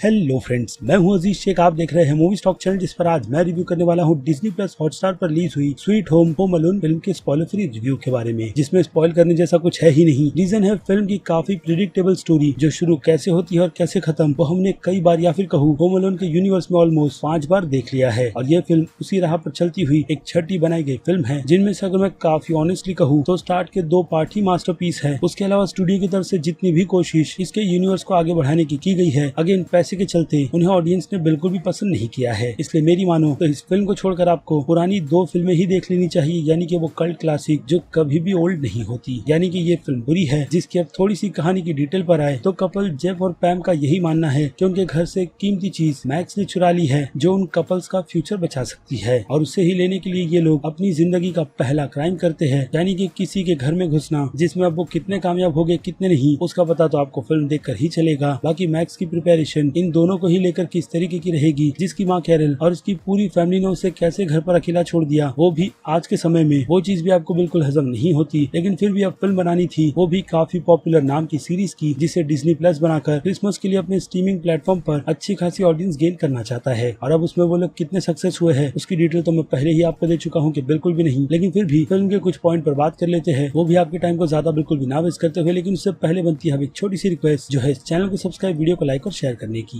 Hello friends, मैं हूं अजीज शेख। आप देख रहे हैं मूवी स्टॉक चैनल, जिस पर आज मैं रिव्यू करने वाला हूं डिज्नी प्लस हॉटस्टार पर रिलीज हुई स्वीट होम अलोन फिल्म के स्पॉइलर फ्री रिव्यू के बारे में, जिसमें स्पॉइल करने जैसा कुछ है ही नहीं। रीजन है फिल्म की काफी प्रिडिक्टेबल स्टोरी, जो शुरू कैसे होती है और कैसे खत्म वो हमने कई बार या फिर कहूँ होम अलोन के यूनिवर्स में ऑलमोस्ट 5 बार देख लिया है। और यह फिल्म उसी राह पर चलती हुई एक छठी बनाई गई फिल्म है, जिनमें से अगर मैं काफी ऑनेस्टली कहूँ तो स्टार्ट के 2 पार्ट ही मास्टरपीस है। उसके अलावा स्टूडियो की तरफ से जितनी भी कोशिश इसके यूनिवर्स को आगे बढ़ाने की गई है, अगेन पैसे के चलते उन्हें ऑडियंस ने बिल्कुल भी पसंद नहीं किया है। इसलिए मेरी मानो तो इस फिल्म को छोड़कर आपको पुरानी 2 फिल्में ही देख लेनी चाहिए, यानी कि वो कल्ट क्लासिक जो कभी भी ओल्ड नहीं होती। यानी कि ये फिल्म बुरी है, जिसकी अब थोड़ी सी कहानी की डिटेल पर आए तो कपल जेफ और पैम का यही मानना है कि उनके घर से कीमती चीज मैक्स ने चुरा ली है, जो उन कपल्स का फ्यूचर बचा सकती है। और उसे ही लेने के लिए ये लोग अपनी जिंदगी का पहला क्राइम करते हैं, यानी कि किसी के घर में घुसना, जिसमें अब वो कितने कामयाब हो गए कितने नहीं, उसका पता तो आपको फिल्म देखकर ही चलेगा। बाकी मैक्स की प्रिपरेशन इन दोनों को ही लेकर किस तरीके की रहेगी, जिसकी माँ कैरल और उसकी पूरी फैमिली ने उसे कैसे घर पर अकेला छोड़ दिया, वो भी आज के समय में, वो चीज भी आपको बिल्कुल हजम नहीं होती। लेकिन फिर भी अब फिल्म बनानी थी, वो भी काफी पॉपुलर नाम की सीरीज की, जिसे डिज्नी प्लस बनाकर क्रिसमस के लिए अपने स्ट्रीमिंग प्लेटफॉर्म पर अच्छी खासी ऑडियंस गेन करना चाहता है। और अब उसमें वो लोग कितने सक्सेस हुए हैं उसकी डिटेल तो मैं पहले ही आपको दे चुका हूँ कि बिल्कुल भी नहीं। लेकिन फिर भी फिल्म के कुछ पॉइंट पर बात कर लेते हैं, वो भी आपके टाइम को ज्यादा बिल्कुल भी ना वेस्ट करते हुए। लेकिन उससे पहले बनती है एक छोटी सी रिक्वेस्ट, जो है चैनल को सब्सक्राइब, वीडियो को लाइक और शेयर करने की।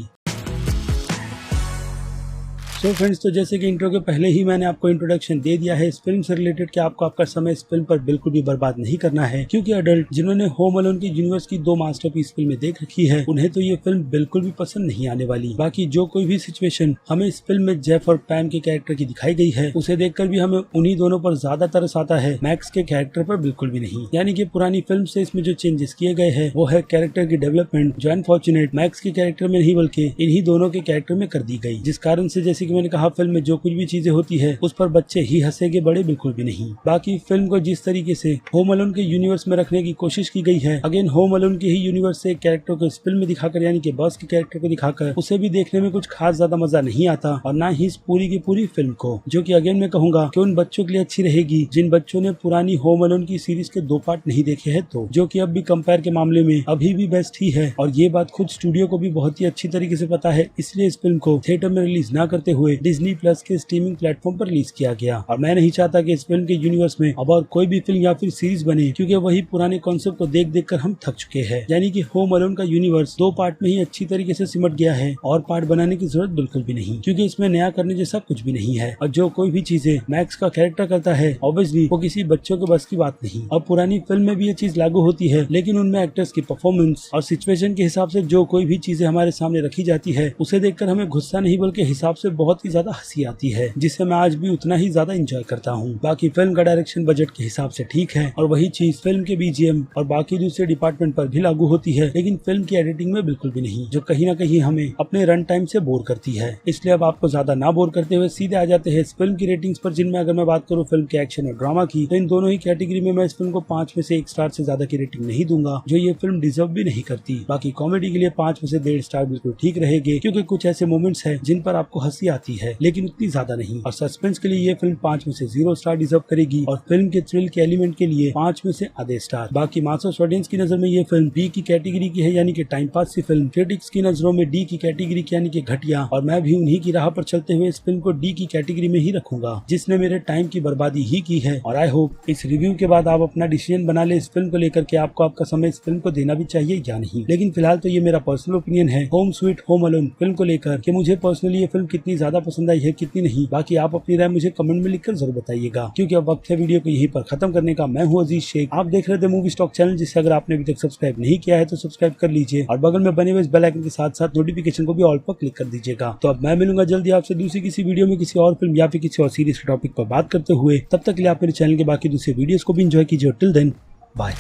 तो फ्रेंड्स, तो जैसे कि इंट्रो के पहले ही मैंने आपको इंट्रोडक्शन दे दिया है इस फिल्म से रिलेटेड कि आपको आपका समय इस फिल्म पर बिल्कुल भी बर्बाद नहीं करना है, क्योंकि अडल्ट जिन्होंने होम अलोन की यूनिवर्स की 2 मास्टरपीस फिल्में देख रखी है, उन्हें तो ये फिल्म बिल्कुल भी पसंद नहीं आने वाली। बाकी जो कोई भी सिचुएशन हमें इस फिल्म में जेफ और पैम के कैरेक्टर की दिखाई गई है, उसे देखकर भी हमें उन्हीं दोनों पर ज्यादा तरस आता है, मैक्स के कैरेक्टर पर बिल्कुल भी नहीं। यानी कि पुरानी फिल्म से इसमें जो चेंजेस किए गए हैं, वो है कैरेक्टर की डेवलपमेंट, जो अनफॉर्चुनेट मैक्स के कैरेक्टर में नहीं बल्कि इन्हीं दोनों के कैरेक्टर में कर दी गई, जिस कारण से जैसे कि मैंने कहा फिल्म में जो कुछ भी चीजें होती है उस पर बच्चे ही हंसेंगे, बड़े बिल्कुल भी नहीं। बाकी फिल्म को जिस तरीके से होम अलोन के यूनिवर्स में रखने की कोशिश की गई है, अगेन होम अलोन के ही यूनिवर्स से कैरेक्टर को इस फिल्म में दिखाकर, यानी कि बॉस के कैरेक्टर को दिखाकर उसे भी देखने में कुछ खास ज्यादा मजा नहीं आता, और ना ही इस पूरी की पूरी फिल्म को, जो कि अगेन मैं कहूंगा कि उन बच्चों के लिए अच्छी रहेगी जिन बच्चों ने पुरानी होम अलोन की सीरीज के 2 पार्ट नहीं देखे हैं, तो जो कि अब भी कंपेयर के मामले में अभी भी बेस्ट ही है। और ये बात खुद स्टूडियो को भी बहुत ही अच्छी तरीके से पता है, इसलिए इस फिल्म को थिएटर में रिलीज न करते हुए डिज्नी प्लस के स्ट्रीमिंग प्लेटफॉर्म पर रिलीज किया गया। और मैं नहीं चाहता कि इस फिल्म के यूनिवर्स में अब और कोई भी फिल्म या फिर सीरीज बने, क्योंकि वही पुराने कॉन्सेप्ट को देख देख कर हम थक चुके हैं। यानी कि होम अलोन का यूनिवर्स 2 पार्ट में ही अच्छी तरीके से सिमट गया है, और पार्ट बनाने की जरूरत बिल्कुल भी नहीं, क्योंकि इसमें नया करने जैसा कुछ भी नहीं है। और जो कोई भी चीजें मैक्स का कैरेक्टर करता है, ऑब्वियसली वो किसी बच्चों के बस की बात नहीं। और पुरानी फिल्म में भी ये चीज लागू होती है, लेकिन उनमें एक्टर्स की परफॉर्मेंस और सिचुएशन के हिसाब से जो कोई भी चीजें हमारे सामने रखी जाती है, उसे देखकर हमें गुस्सा नहीं बल्कि हिसाब से बहुत ही ज्यादा हंसी आती है, जिससे मैं आज भी उतना ही ज्यादा एंजॉय करता हूँ। बाकी फिल्म का डायरेक्शन बजट के हिसाब से ठीक है, और वही चीज फिल्म के बीजीएम और बाकी दूसरे डिपार्टमेंट पर भी लागू होती है, लेकिन फिल्म की एडिटिंग में बिल्कुल भी नहीं, जो कहीं ना कहीं हमें अपने रन टाइम से बोर करती है। इसलिए अब आपको ज्यादा ना बोर करते हुए सीधे आ जाते हैं इस फिल्म की रेटिंग्स पर, जिनमें अगर मैं बात करूँ फिल्म के एक्शन और ड्रामा की, तो इन दोनों ही कैटेगरी में मैं इस फिल्म को 5 में से 1 स्टार से ज्यादा की रेटिंग नहीं दूंगा, जो ये फिल्म डिजर्व भी नहीं करती। बाकी कॉमेडी के लिए 5 में से 1.5 स्टार बिल्कुल ठीक रहेंगे, क्योंकि कुछ ऐसे मोमेंट्स हैं जिन पर आपको हंसी आती है, लेकिन उतनी ज्यादा नहीं। और सस्पेंस के लिए ये फिल्म 5 में से 0 स्टार डिजर्व करेगी, और फिल्म के थ्रिल के एलिमेंट के लिए 5 में से आधे स्टार। बाकी मास ऑडियंस की नजर में ये फिल्म बी की कैटेगरी की है, यानी कि टाइम पास सी फिल्म। क्रिटिक्स की नजरों में डी की कैटेगरी की, यानी कि घटिया, और मैं भी उन्हीं की राह पर चलते हुए इस फिल्म को डी की कैटेगरी में ही रखूंगा, जिसने मेरे टाइम की बर्बादी ही की है। और आई होप इस रिव्यू के बाद आप अपना डिसीजन बना ले इस फिल्म को लेकर के आपको आपका समय इस फिल्म को देना भी चाहिए या नहीं। लेकिन फिलहाल तो ये मेरा पर्सनल ओपिनियन है home sweet home alone film को लेकर, कि मुझे पर्सनली ये फिल्म कितनी ज्यादा पसंद आई है कितनी नहीं। बाकी आप अपनी राय मुझे कमेंट में लिखकर जरूर बताइएगा, क्योंकि अब वक्त है वीडियो को यहीं पर खत्म करने का। मैं हूं अजीज शेख, आप देख रहे थे मूवी स्टॉक चैनल, जिसे अगर आपने अभी तक सब्सक्राइब नहीं किया है तो सब्सक्राइब कर लीजिए, और बगल में बने हुए इस बेल आइकन के साथ साथ नोटिफिकेशन को भी ऑल पर क्लिक कर दीजिएगा। तो अब मैं मिलूंगा जल्दी आपसे दूसरी किसी वीडियो में किसी और फिल्म या फिर किसी और सीरीज के टॉपिक पर बात करते हुए। तब तक के लिए आप मेरे चैनल के बाकी दूसरे वीडियोस को भी एंजॉय कीजिए। Till then, bye.